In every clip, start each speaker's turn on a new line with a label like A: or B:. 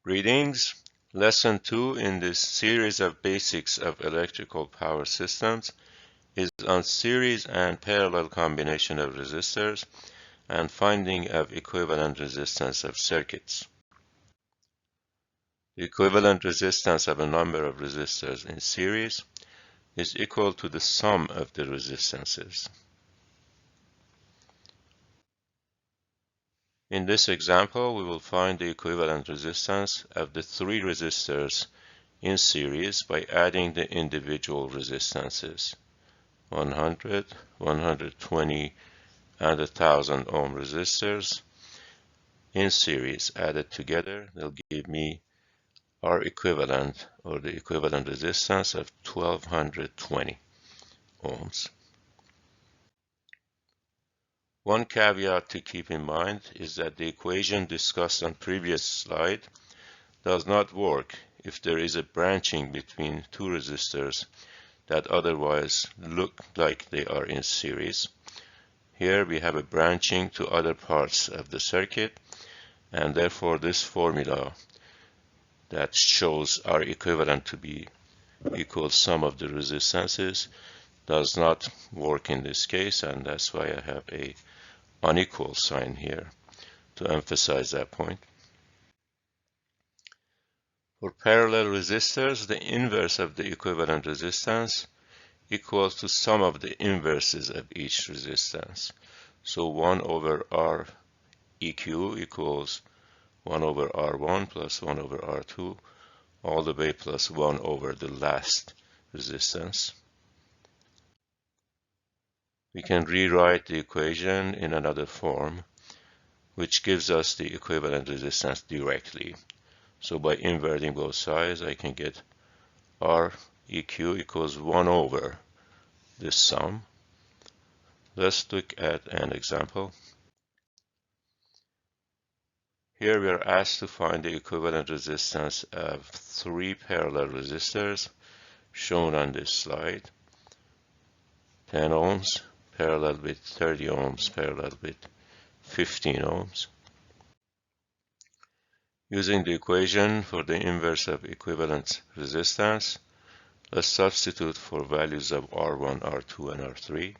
A: Greetings. Lesson 2 in this series of basics of electrical power systems is on series and parallel combination of resistors and finding of equivalent resistance of circuits. The equivalent resistance of a number of resistors in series is equal to the sum of the resistances. In this example, we will find the equivalent resistance of the three resistors in series by adding the individual resistances. 100, 120, and 1000 ohm resistors in series added together, they'll give me our equivalent, or the equivalent resistance of 1220 ohms. One caveat to keep in mind is that the equation discussed on previous slide does not work if there is a branching between two resistors that otherwise look like they are in series. Here we have a branching to other parts of the circuit, and therefore this formula that shows our equivalent to be equal sum of the resistances does not work in this case, and that's why I have a unequal sign here to emphasize that point. For parallel resistors, the inverse of the equivalent resistance equals to sum of the inverses of each resistance. So 1 over R EQ equals 1 over R1 plus 1 over R2 all the way plus 1 over the last resistance. We can rewrite the equation in another form, which gives us the equivalent resistance directly. So by inverting both sides, I can get R EQ equals 1 over this sum. Let's look at an example. Here we are asked to find the equivalent resistance of three parallel resistors shown on this slide. 10 ohms parallel with 30 ohms parallel with 15 ohms. Using the equation for the inverse of equivalent resistance, let's substitute for values of R1, R2, and R3.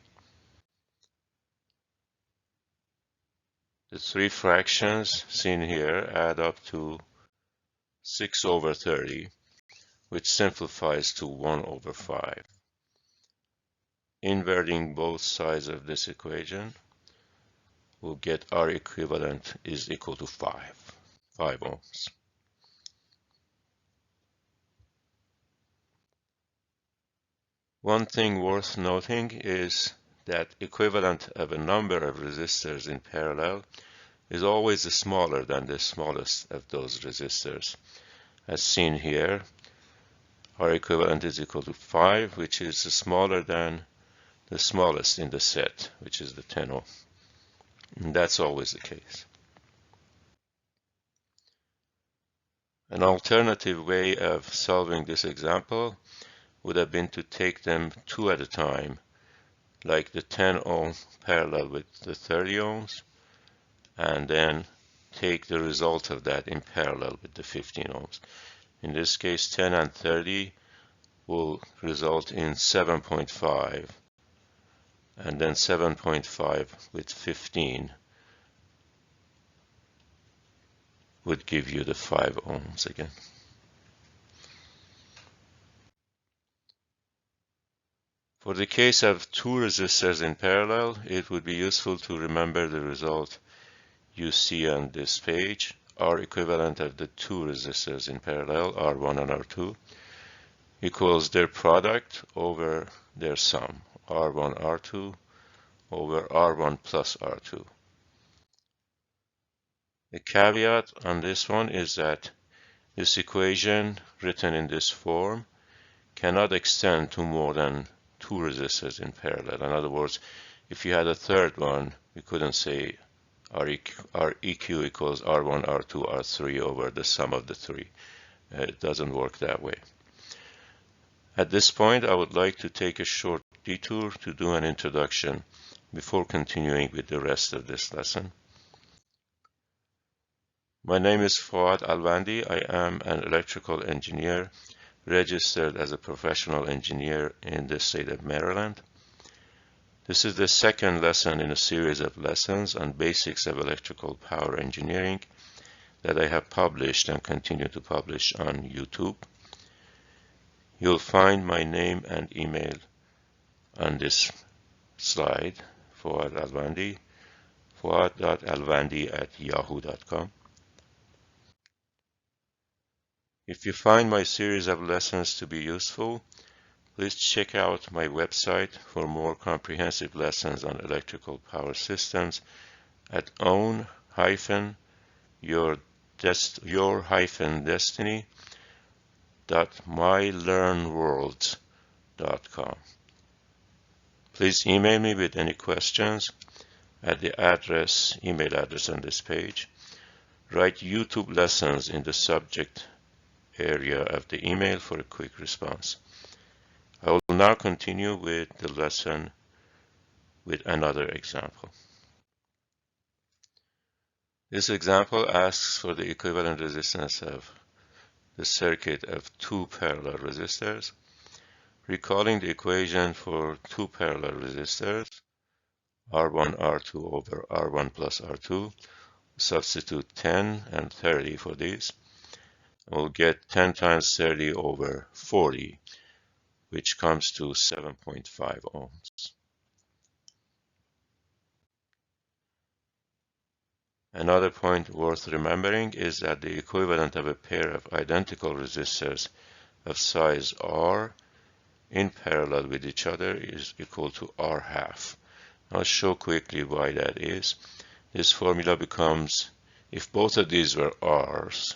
A: The three fractions seen here add up to 6 over 30, which simplifies to 1 over 5. Inverting both sides of this equation, we'll get our equivalent is equal to 5 ohms. One thing worth noting is that equivalent of a number of resistors in parallel is always smaller than the smallest of those resistors. As seen here, our equivalent is equal to 5, which is smaller than the smallest in the set, which is the 10 ohm. And that's always the case. An alternative way of solving this example would have been to take them two at a time, like the 10 ohm parallel with the 30 ohms, and then take the result of that in parallel with the 15 ohms. In this case, 10 and 30 will result in 7.5, and then 7.5 with 15 would give you the 5 ohms again. For the case of two resistors in parallel, it would be useful to remember the result you see on this page. R equivalent of the two resistors in parallel, R1 and R2, equals their product over their sum, R1, R2 over R1 plus R2. The caveat on this one is that this equation written in this form cannot extend to more than two resistors in parallel. In other words, if you had a third one, we couldn't say REQ equals R1, R2, R3 over the sum of the three. It doesn't work that way. At this point, I would like to take a short detour to do an introduction before continuing with the rest of this lesson. My name is Fouad Alvandi. I am an electrical engineer registered as a professional engineer in the state of Maryland. This is the second lesson in a series of lessons on basics of electrical power engineering that I have published and continue to publish on YouTube. You'll find my name and email on this slide, Fouad Alvandi, fouad.alvandi@yahoo.com. If you find my series of lessons to be useful, please check out my website for more comprehensive lessons on electrical power systems at own-destiny.mylearnworlds.com. Please email me with any questions at the email address on this page. Write YouTube lessons in the subject area of the email for a quick response. I will now continue with the lesson with another example. This example asks for the equivalent resistance of the circuit of two parallel resistors. Recalling the equation for two parallel resistors, R1, R2 over R1 plus R2, substitute 10 and 30 for these. We'll get 10 times 30 over 40, which comes to 7.5 ohms. Another point worth remembering is that the equivalent of a pair of identical resistors of size R in parallel with each other is equal to R half. I'll show quickly why that is. This formula becomes, if both of these were R's,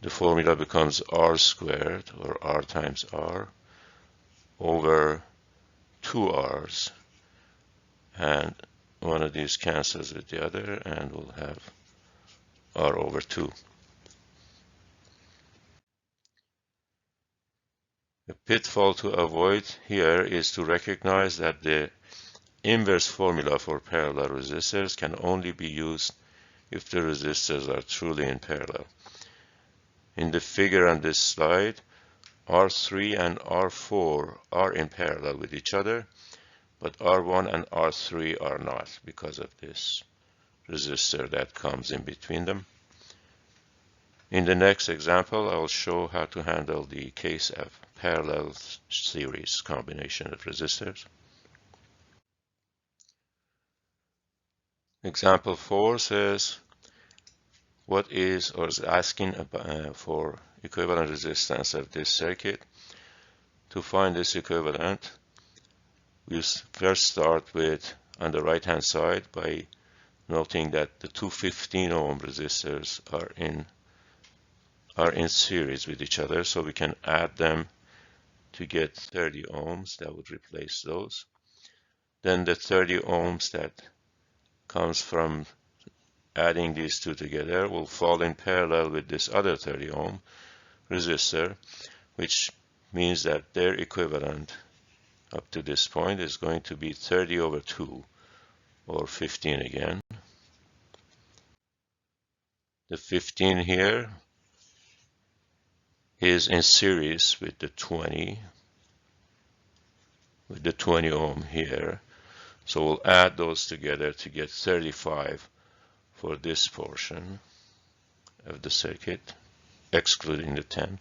A: the formula becomes R squared, or R times R, over 2 R's. And one of these cancels with the other, and we'll have R over 2. A pitfall to avoid here is to recognize that the inverse formula for parallel resistors can only be used if the resistors are truly in parallel. In the figure on this slide, R3 and R4 are in parallel with each other, but R1 and R3 are not because of this resistor that comes in between them. In the next example, I will show how to handle the case of parallel series combination of resistors. Example 4 says, what is, or is asking for equivalent resistance of this circuit. To find this equivalent, we first start with, on the right hand side, by noting that the two 15 ohm resistors are in series with each other, so we can add them to get 30 ohms. That would replace those. Then the 30 ohms that comes from adding these two together will fall in parallel with this other 30 ohm resistor, which means that their equivalent up to this point is going to be 30 over 2, or 15 again. The 15 here is in series with the 20 ohm here. So we'll add those together to get 35 for this portion of the circuit, excluding the 10.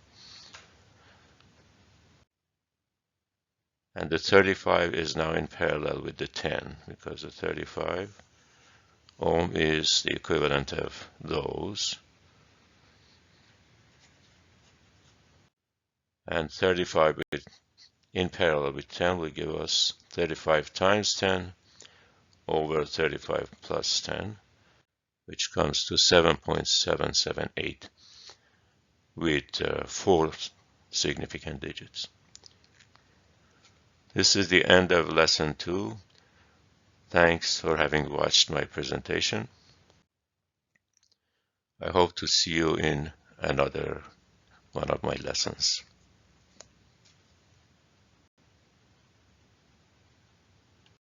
A: And the 35 is now in parallel with the 10, because the 35 ohm is the equivalent of those. And 35 in parallel with 10 will give us 35 times 10 over 35 plus 10, which comes to 7.778 with 4 significant digits. This is the end of lesson 2. Thanks for having watched my presentation. I hope to see you in another one of my lessons.